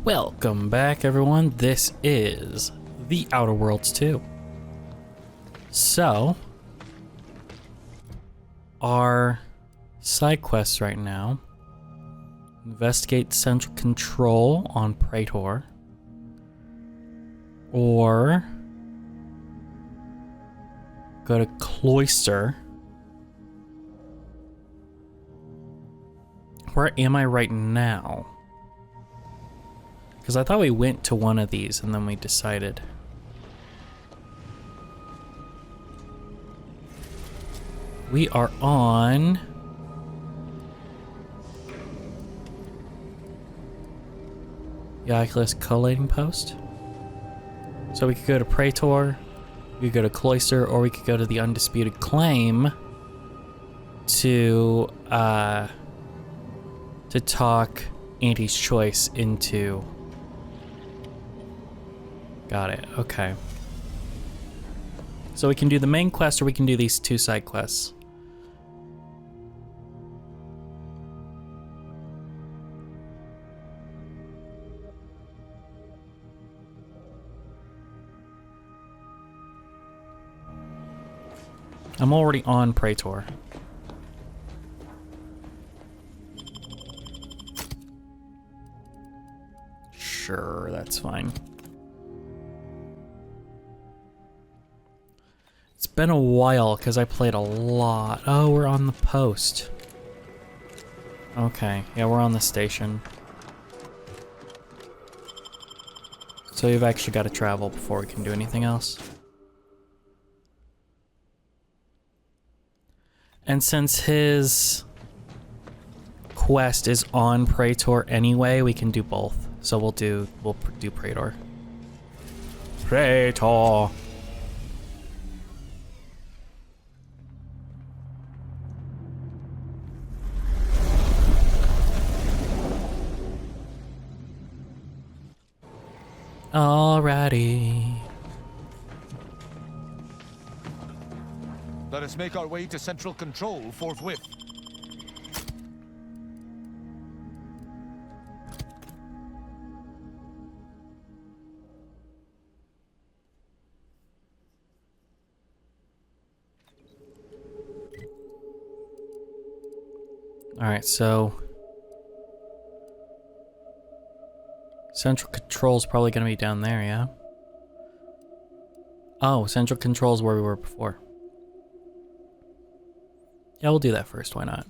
Welcome back, everyone. This is The Outer Worlds 2. So, our side quests right now: investigate central control on Praetor, or go to Cloister. Where am I right now? Because I thought we went to one of these and then we decided. We are on the Oculus collating post. So we could go to Praetor, we could go to Cloister, or we could go to the Undisputed Claim to talk Auntie's Choice into. Got it, okay. So we can do the main quest or we can do these two side quests. I'm already on Praetor. Sure, that's fine. It's been a while because I played a lot. Oh, we're on the post. Okay, yeah, we're on the station. So you've actually got to travel before we can do anything else. And since his quest is on Praetor anyway, we can do both. So we'll do Praetor. Praetor. Alrighty. Let us make our way to central control forthwith. Alright, so central control's probably gonna be down there, yeah? Oh, central control's where we were before. Yeah, we'll do that first, why not?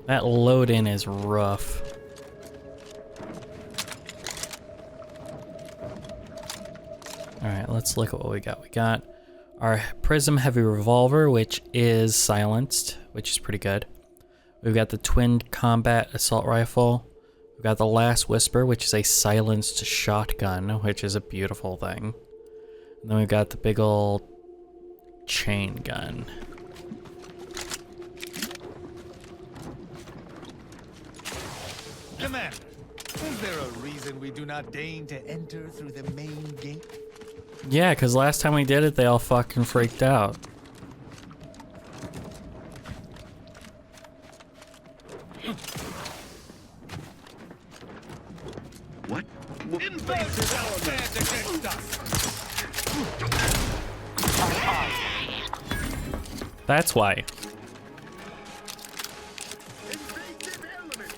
That load in is rough. Alright, let's look at what we got. We got our Prism Heavy Revolver, which is silenced, which is pretty good. We've got the Twin Combat Assault Rifle. We've got the Last Whisper, which is a silenced shotgun, which is a beautiful thing. And then we've got the big old chain gun. Commander, is there a reason we do not deign to enter through the main gate? Yeah, because last time we did it, they all fucking freaked out. What? Invasive element against us! That's why. Invasive element!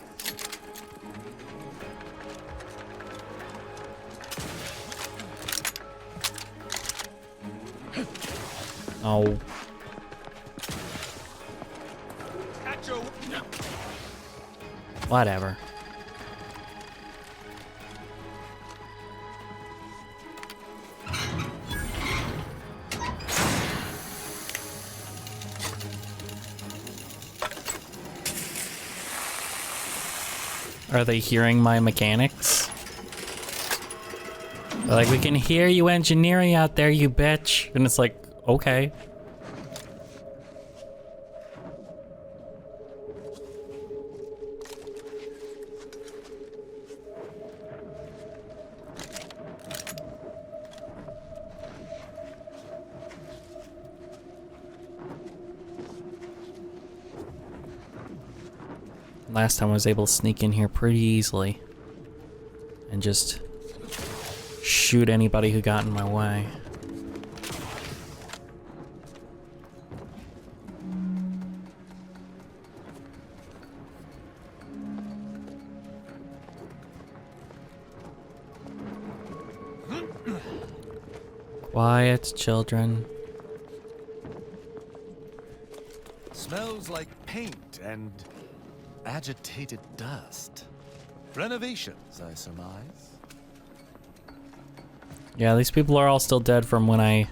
Oh. At your... Whatever. Are they hearing my mechanics? They're like, we can hear you engineering out there, you bitch. And it's like, okay. Last time I was able to sneak in here pretty easily and just shoot anybody who got in my way. Quiet, children. Smells like paint and agitated dust. Renovations, I surmise. Yeah, these people are all still dead from when I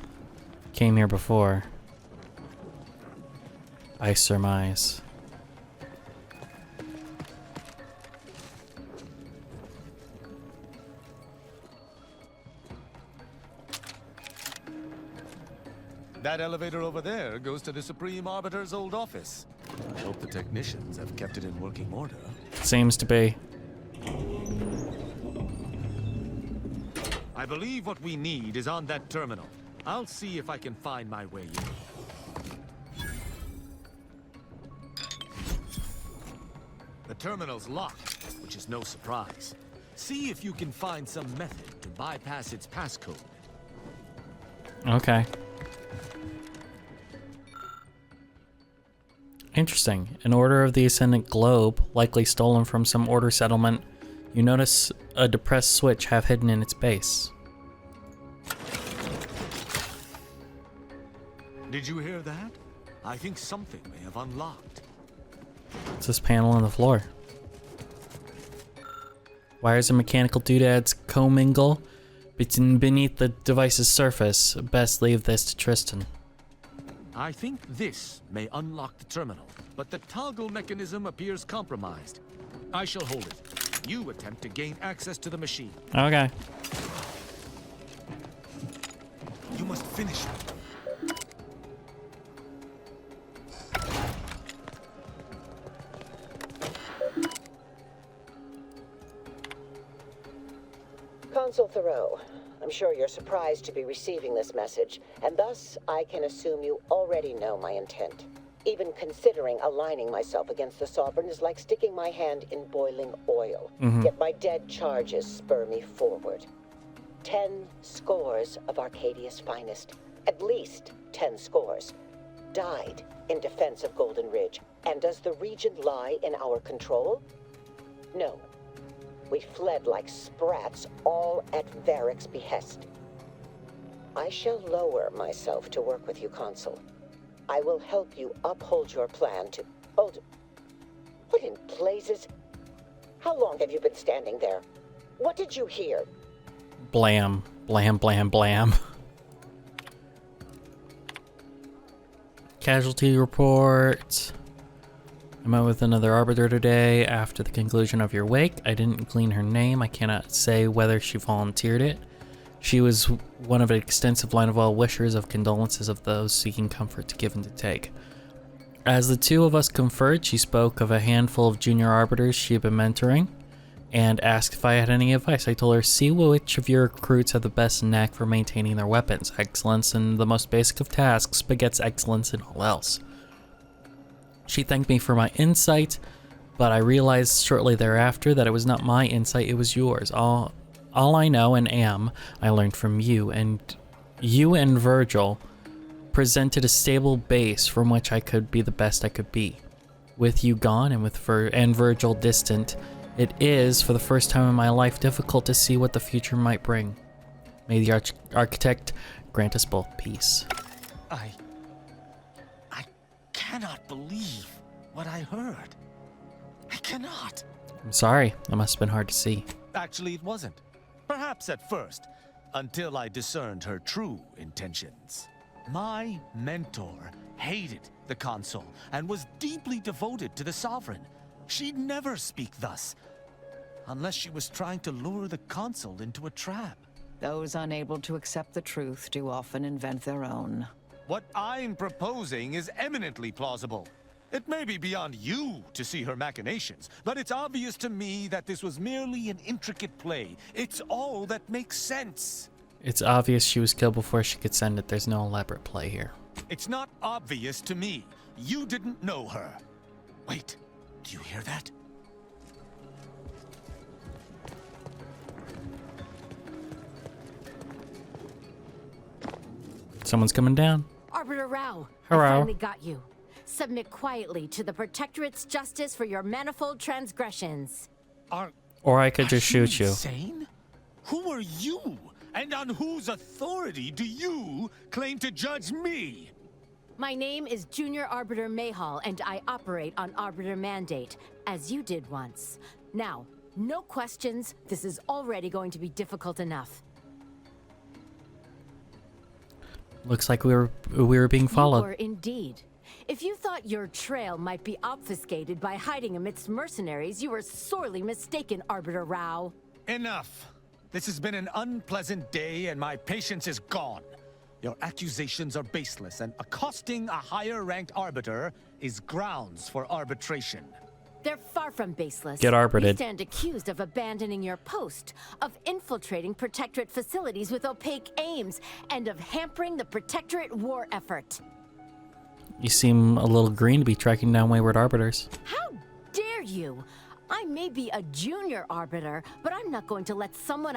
came here before. I surmise. That elevator over there goes to the Supreme Arbiter's old office. I hope the technicians have kept it in working order. Seems to be. I believe what we need is on that terminal. I'll see if I can find my way in. The terminal's locked, which is no surprise. See if you can find some method to bypass its passcode. Okay. Interesting. An Order of the Ascendant globe, likely stolen from some Order settlement. You notice a depressed switch half hidden in its base. Did you hear that? I think something may have unlocked. What's this panel on the floor? Wires and mechanical doodads commingle beneath the device's surface. Best leave this to Tristan. I think this may unlock the terminal, but the toggle mechanism appears compromised. I shall hold it. You attempt to gain access to the machine. Okay. You must finish it. Consul Thoreau, I'm sure you're surprised to be receiving this message, and thus I can assume you already know my intent. Even considering aligning myself against the Sovereign is like sticking my hand in boiling oil. Yet my dead charges spur me forward. 10 scores of Arcadia's finest, at least 10 scores, died in defense of Golden Ridge. And does the region lie in our control? No. We fled like sprats, all at Varric's behest. I shall lower myself to work with you, Consul. I will help you uphold your plan to... Hold... What in blazes? How long have you been standing there? What did you hear? Blam. Blam, blam, blam. Casualty report. I met with another Arbiter today after the conclusion of your wake. I didn't glean her name. I cannot say whether she volunteered it. She was one of an extensive line of well-wishers of condolences of those seeking comfort to give and to take. As the two of us conferred, she spoke of a handful of junior arbiters she had been mentoring and asked if I had any advice. I told her, see which of your recruits have the best knack for maintaining their weapons. Excellence in the most basic of tasks begets excellence in all else. She thanked me for my insight, but I realized shortly thereafter that it was not my insight, it was yours. All I know and am, I learned from you, and you and Virgil presented a stable base from which I could be the best I could be. With you gone and Virgil distant, it is, for the first time in my life, difficult to see what the future might bring. May the architect grant us both peace. I cannot believe what I heard. I cannot. I'm sorry, that must have been hard to see. Actually, it wasn't. Perhaps at first, until I discerned her true intentions. My mentor hated the Consul and was deeply devoted to the Sovereign. She'd never speak thus, unless she was trying to lure the Consul into a trap. Those unable to accept the truth do often invent their own. What I'm proposing is eminently plausible. It may be beyond you to see her machinations, but it's obvious to me that this was merely an intricate play. It's all that makes sense. It's obvious she was killed before she could send it. There's no elaborate play here. It's not obvious to me. You didn't know her. Wait, do you hear that? Someone's coming down. Arbiter Rao, Hello. I finally got you. Submit quietly to the Protectorate's justice for your manifold transgressions. Or I could just shoot you. Insane? Who are you? And on whose authority do you claim to judge me? My name is Junior Arbiter Mayhall, and I operate on Arbiter Mandate, as you did once. Now, no questions. This is already going to be difficult enough. Looks like we were being You followed. were indeed. If you thought your trail might be obfuscated by hiding amidst mercenaries, you were sorely mistaken, Arbiter Rao. Enough. This has been an unpleasant day and my patience is gone. Your accusations are baseless and accosting a higher-ranked arbiter is grounds for arbitration. They're far from baseless. Get arbited. You stand accused of abandoning your post, of infiltrating Protectorate facilities with opaque aims, and of hampering the Protectorate war effort. You seem a little green to be tracking down wayward arbiters. How dare you? I may be a junior arbiter, but I'm not going to let someone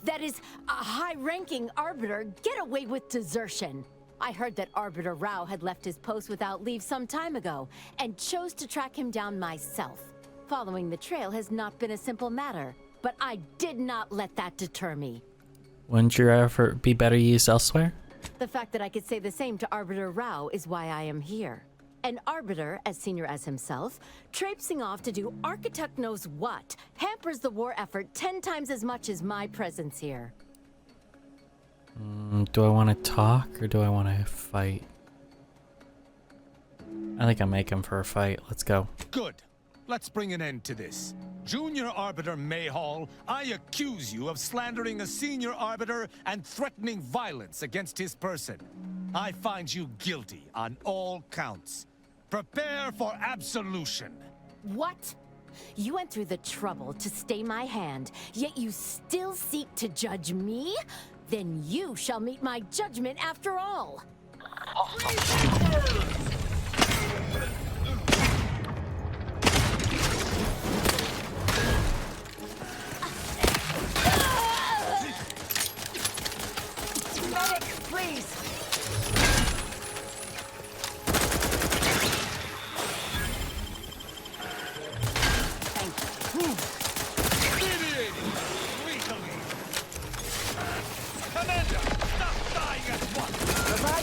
that is a high-ranking arbiter get away with desertion. I heard that Arbiter Rao had left his post without leave some time ago, and chose to track him down myself. Following the trail has not been a simple matter, but I did not let that deter me. Wouldn't your effort be better used elsewhere? The fact that I could say the same to Arbiter Rao is why I am here. An arbiter, as senior as himself, traipsing off to do architect knows what, hampers the war effort 10 times as much as my presence here. Do I want to talk or do I want to fight? I think I'm making for a fight. Let's go. Good. Let's bring an end to this. Junior Arbiter Mayhall, I accuse you of slandering a senior arbiter and threatening violence against his person. I find you guilty on all counts. Prepare for absolution. What? You went through the trouble to stay my hand, yet you still seek to judge me? Then you shall meet my judgment after all. Medic, please.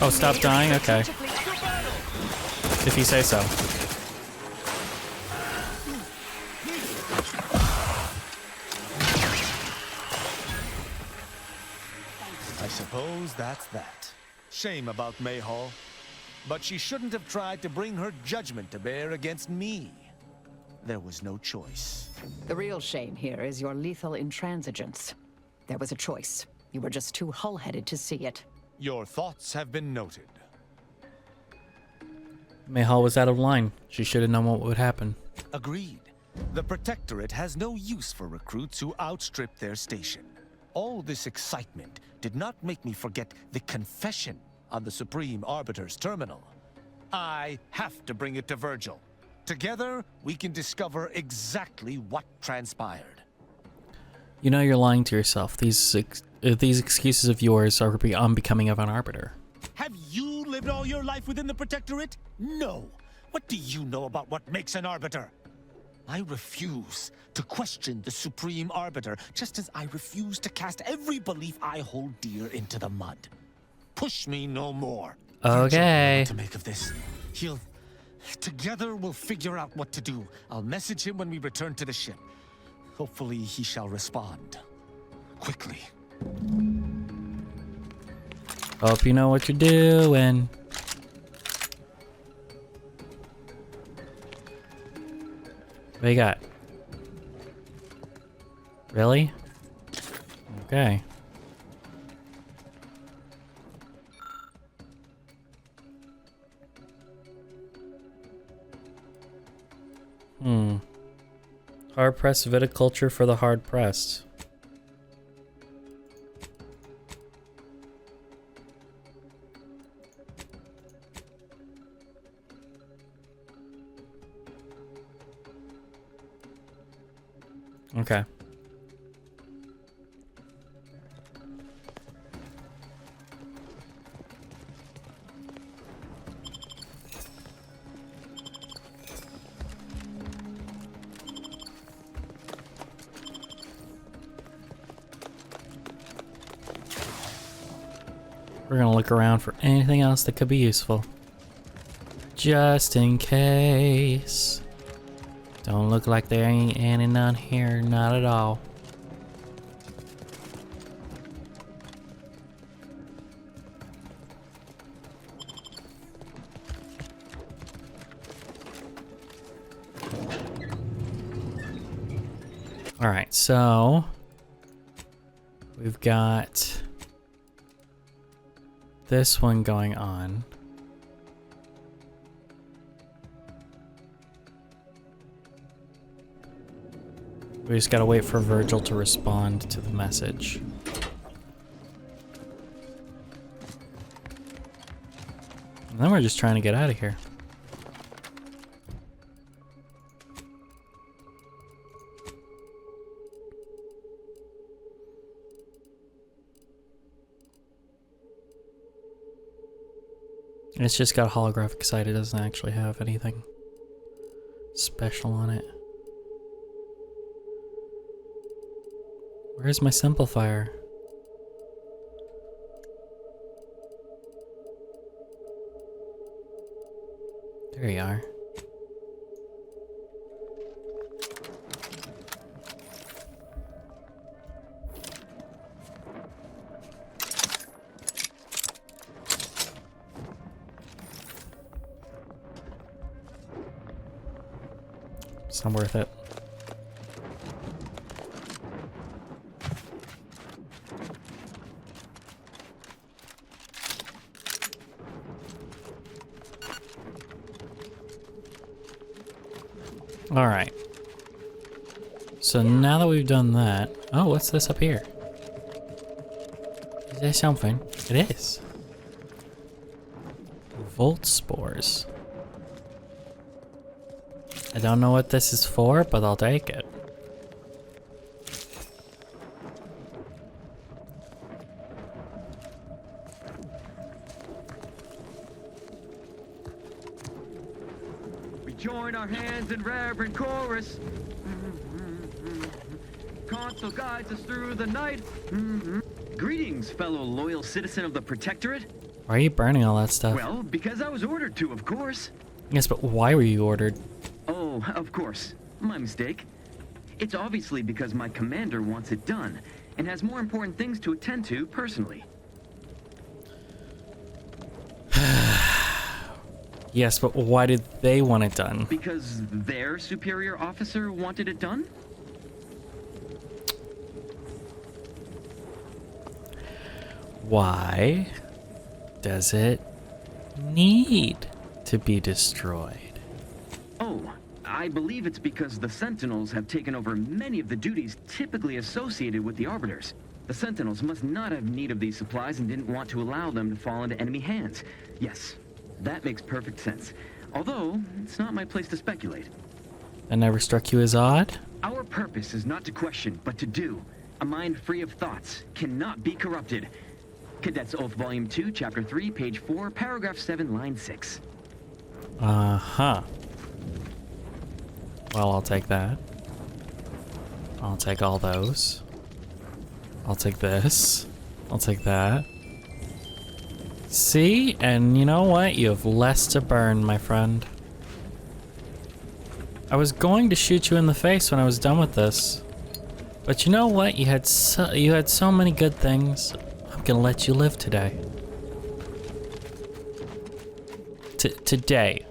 Oh, stop dying? Okay. If you say so. I suppose that's that. Shame about Mayhall. But she shouldn't have tried to bring her judgment to bear against me. There was no choice. The real shame here is your lethal intransigence. There was a choice. You were just too hull-headed to see it. Your thoughts have been noted. Mayhall was out of line. She should have known what would happen. Agreed. The Protectorate has no use for recruits who outstrip their station. All this excitement did not make me forget the confession on the Supreme Arbiter's terminal. I have to bring it to Virgil. Together, we can discover exactly what transpired. You know you're lying to yourself. These excuses of yours are unbecoming of an arbiter. Have you lived all your life within the Protectorate? No. What do you know about what makes an arbiter? I refuse to question the Supreme Arbiter, just as I refuse to cast every belief I hold dear into the mud. Push me no more. Okay. Virgil will know what to make of this. Together we'll figure out what to do. I'll message him when we return to the ship. Hopefully he shall respond. Quickly. Hope you know what you're doing. What you got? Really? Okay. Hard-pressed viticulture for the hard-pressed. Okay. We're gonna look around for anything else that could be useful. Just in case. Don't look like there ain't any none here, not at all. Alright, so we've got this one going on. We just gotta wait for Virgil to respond to the message. And then we're just trying to get out of here. It's just got a holographic sight, it doesn't actually have anything special on it. Where's my simplifier? There you are. It's not worth it. All right. So now that we've done that, oh, what's this up here? Is there something? It is. Volt spores. I don't know what this is for, but I'll take it. We join our hands in reverent chorus. Console guides us through the night. Greetings, fellow loyal citizen of the Protectorate. Why are you burning all that stuff? Well, because I was ordered to, of course. Yes, but why were you ordered? Oh, of course. My mistake. It's obviously because my commander wants it done, and has more important things to attend to personally. Yes, but why did they want it done? Because their superior officer wanted it done? Why does it need to be destroyed? Oh, I believe it's because the Sentinels have taken over many of the duties typically associated with the Arbiters. The Sentinels must not have need of these supplies and didn't want to allow them to fall into enemy hands. Yes, that makes perfect sense. Although, it's not my place to speculate. That never struck you as odd? Our purpose is not to question, but to do. A mind free of thoughts cannot be corrupted. Cadets Oath Volume 2, Chapter 3, Page 4, Paragraph 7, Line 6. Uh-huh. Well, I'll take that. I'll take all those. I'll take this. I'll take that. See? And you know what? You have less to burn, my friend. I was going to shoot you in the face when I was done with this. But you know what? You had so many good things. I'm gonna let you live today. Today.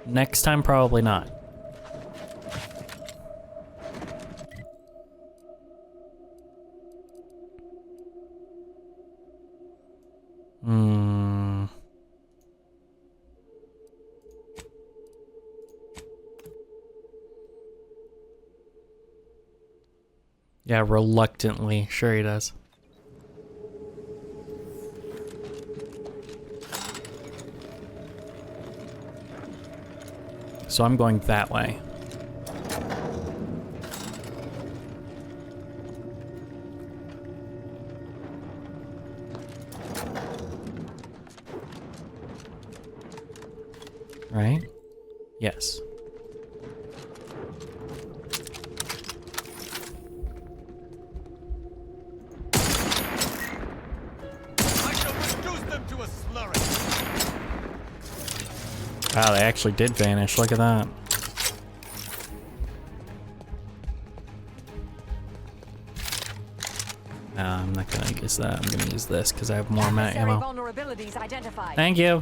Next time, probably not. Yeah, reluctantly. Sure he does. So I'm going that way. Right? Yes. I shall produce the Wow, they actually did vanish. Look at that. Nah, I'm not gonna use that. I'm gonna use this because I have more ammo. Vulnerabilities identified. Thank you.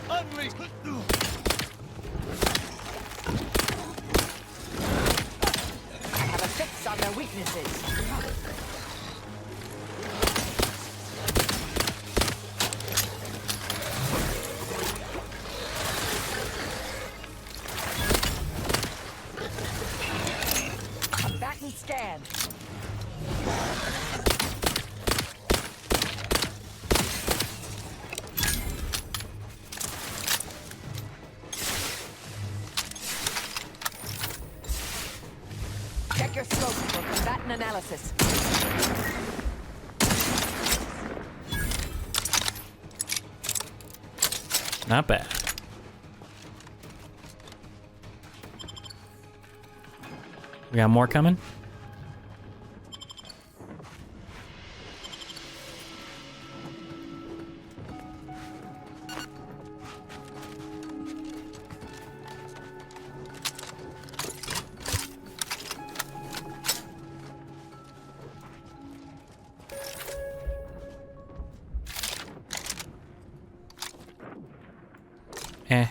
Unleash. Have a fix on their weaknesses. Combatant scanned. Check your scope for combatant analysis. Not bad. We got more coming? Eh.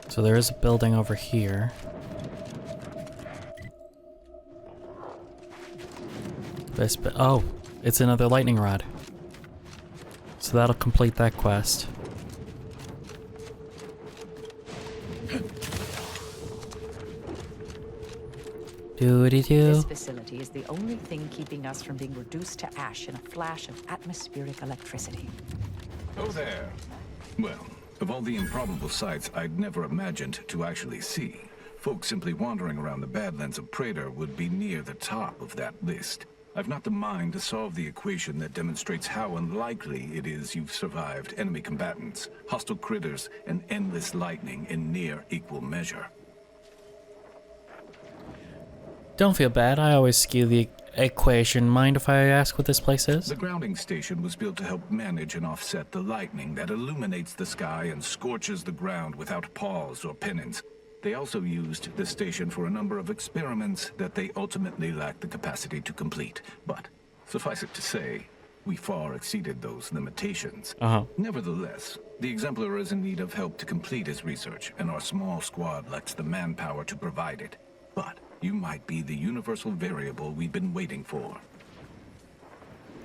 So there is a building over here. Oh, it's another lightning rod. So that'll complete that quest. Doody-doo. This facility is the only thing keeping us from being reduced to ash in a flash of atmospheric electricity. Oh there. Well, of all the improbable sights I'd never imagined to actually see, folks simply wandering around the Badlands of Praetor would be near the top of that list. I've not the mind to solve the equation that demonstrates how unlikely it is you've survived enemy combatants, hostile critters, and endless lightning in near equal measure. Don't feel bad, I always skew the equation. Mind if I ask what this place is? The grounding station was built to help manage and offset the lightning that illuminates the sky and scorches the ground without pause or penance. They also used the station for a number of experiments that they ultimately lacked the capacity to complete. But, suffice it to say, we far exceeded those limitations. Nevertheless, the Exemplar is in need of help to complete his research, and our small squad lacks the manpower to provide it. But you might be the universal variable we've been waiting for.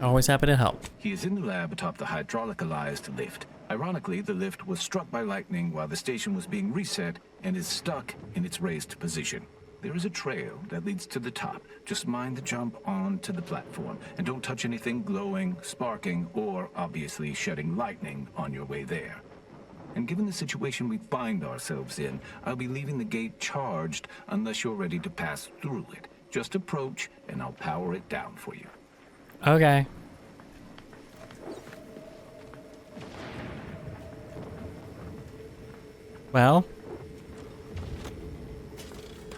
Always happy to help. He is in the lab atop the hydraulicalized lift. Ironically, the lift was struck by lightning while the station was being reset and is stuck in its raised position. There is a trail that leads to the top. Just mind the jump onto the platform, and don't touch anything glowing, sparking, or obviously shedding lightning on your way there. And given the situation we find ourselves in, I'll be leaving the gate charged unless you're ready to pass through it. Just approach, and I'll power it down for you. Okay. Well,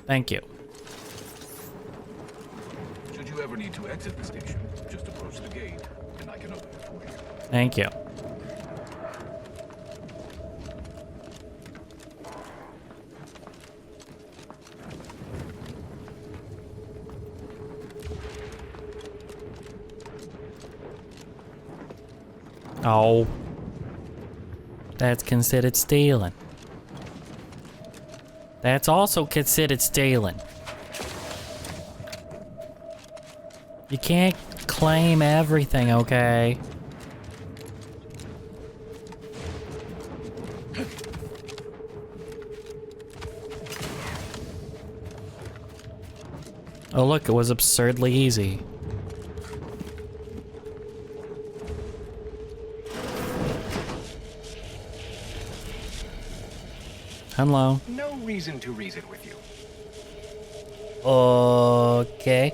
thank you. Should you ever need to exit the station, just approach the gate, and I can open it for you. Thank you. Oh. That's considered stealing. That's also considered stealing. You can't claim everything, okay? Oh look, it was absurdly easy. Hello. No reason to reason with you. Okay.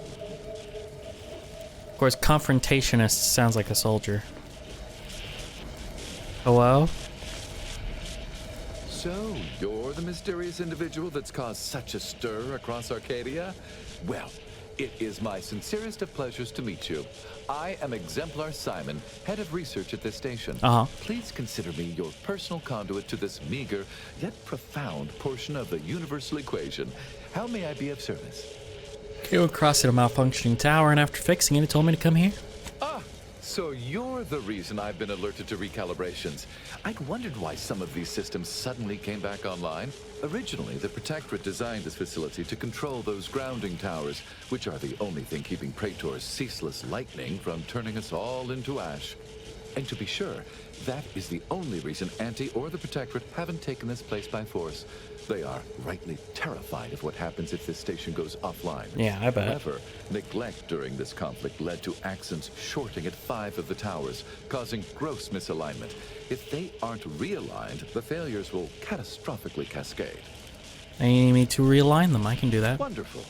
Of course, confrontationist sounds like a soldier. Hello? So, you're the mysterious individual that's caused such a stir across Arcadia? Well, it is my sincerest of pleasures to meet you. I am Exemplar Simon, head of research at this station. Please consider me your personal conduit to this meager, yet profound portion of the universal equation. How may I be of service? Came across at a malfunctioning tower, and after fixing it, it told me to come here. Ah, so you're the reason I've been alerted to recalibrations. I'd wondered why some of these systems suddenly came back online. Originally, the Protectorate designed this facility to control those grounding towers, which are the only thing keeping Praetor's ceaseless lightning from turning us all into ash. And to be sure, that is the only reason Anti or the Protectorate haven't taken this place by force. They are rightly terrified of what happens if this station goes offline. Yeah, I bet. However, neglect during this conflict led to Axon's shorting at 5 of the towers, causing gross misalignment. If they aren't realigned, the failures will catastrophically cascade. They need me to realign them. I can do that. Wonderful.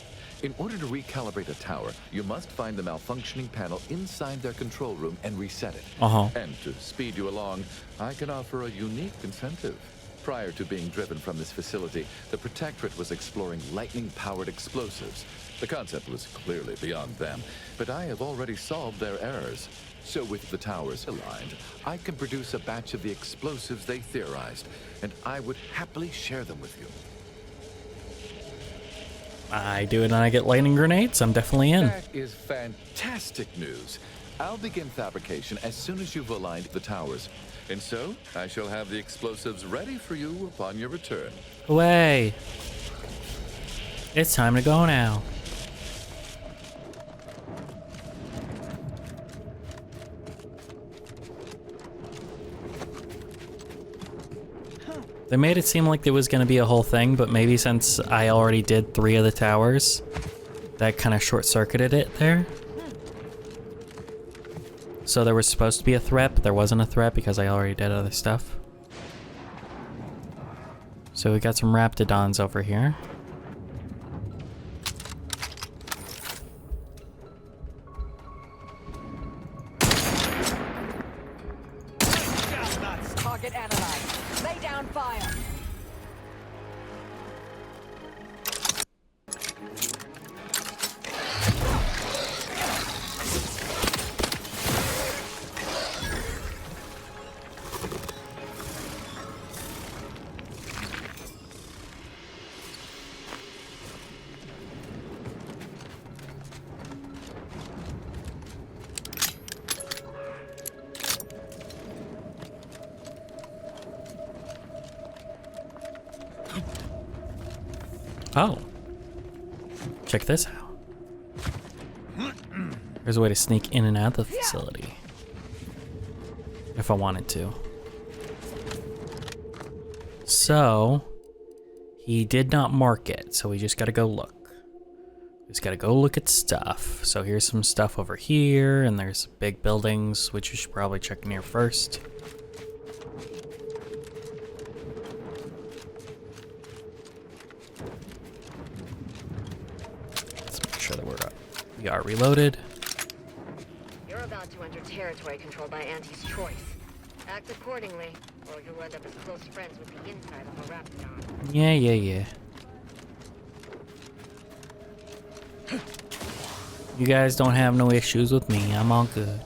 In order to recalibrate a tower, you must find the malfunctioning panel inside their control room and reset it. And to speed you along, I can offer a unique incentive. Prior to being driven from this facility, the Protectorate was exploring lightning-powered explosives. The concept was clearly beyond them, but I have already solved their errors. So with the towers aligned, I can produce a batch of the explosives they theorized, and I would happily share them with you. I do it and I get lightning grenades. I'm definitely in. That is fantastic news. I'll begin fabrication as soon as you've aligned the towers. And so, I shall have the explosives ready for you upon your return. Away. It's time to go now. They made it seem like there was going to be a whole thing, but maybe since I already did 3 of the towers, that kind of short-circuited it there. So there was supposed to be a threat, but there wasn't a threat because I already did other stuff. So we got some Raptidons over here. Target analyzed. Lay down fire. Oh. Check this out. There's a way to sneak in and out of the facility. If I wanted to. So, he did not mark it, so we just gotta go look. Just gotta go look at stuff. So here's some stuff over here, and there's big buildings, which you should probably check in here first. We are reloaded. You're about to enter territory controlled by Anti's choice. Act accordingly, or you'll end up as close friends with the inside of a Raptidon. Yeah. You guys don't have no issues with me. I'm all good.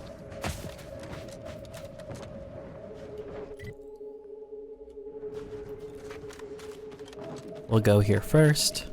We'll go here first.